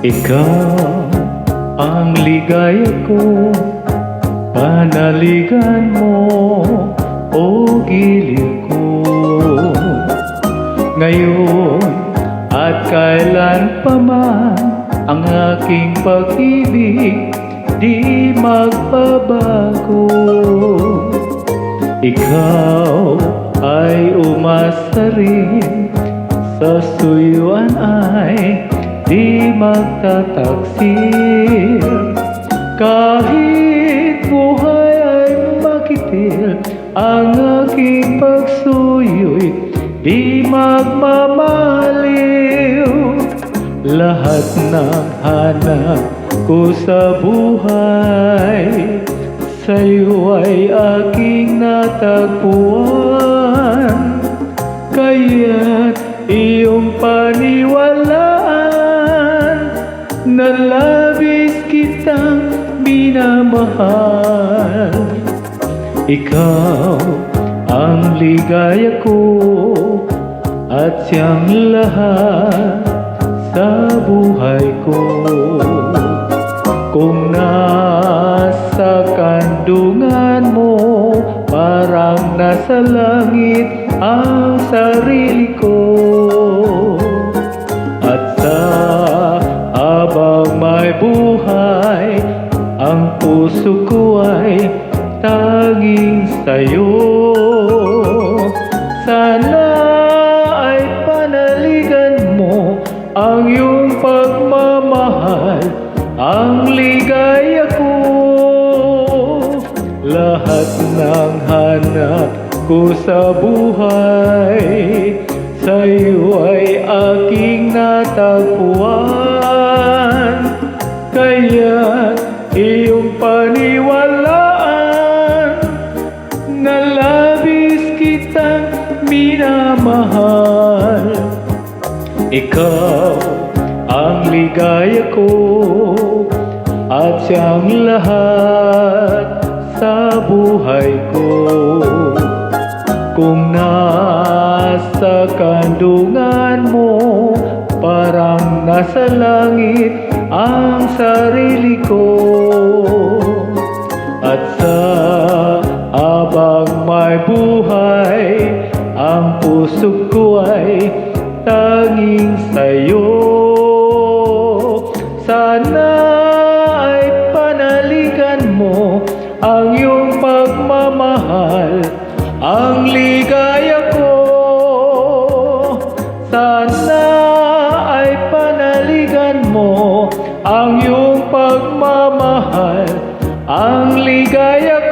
Ikaw ang ligaya ko, panaligan mo o giliw ko. Ngayon at kailan pa man, ang aking pag-ibig di magbabago. Ikaw ay umasa rin, sa suyuan ay di magtataksir. Kahit buhay ay makitil, ang aking pagsuyo'y di magmamaliw. Lahat ng hanap ko sa buhay, sa'yo ay aking natagpuan. Kaya't iyong paniwalaan na labis kitang minamahal. Ikaw ang ligaya ko at siyang lahat sa buhay ko. Kung nasa kandungan mo, parang nasa langit ang sarili ko. At sa habang may buhay, ang puso ko ay tanging sa'yo. Sana ay panaligan mo ang iyong pagmamahal, ang ligaya ko. Lahat ng hanap ko sa buhay, sa'yo ay aking natagpuan. Kaya iyong paniwalaan na labis kitang minamahal. Ikaw ang ligaya ko at siyang lahat sa buhay ko. Kung nasa kandungan mo, parang nasa langit ang sarili ko. At sa habang may buhay, ang puso ko ay tanging sa'yo. Sana ay panaligan mo ang iyong pagmamahal, ang ligaya ko. Sana ay panaligan mo ang iyong pagmamahal, ang ligaya ko.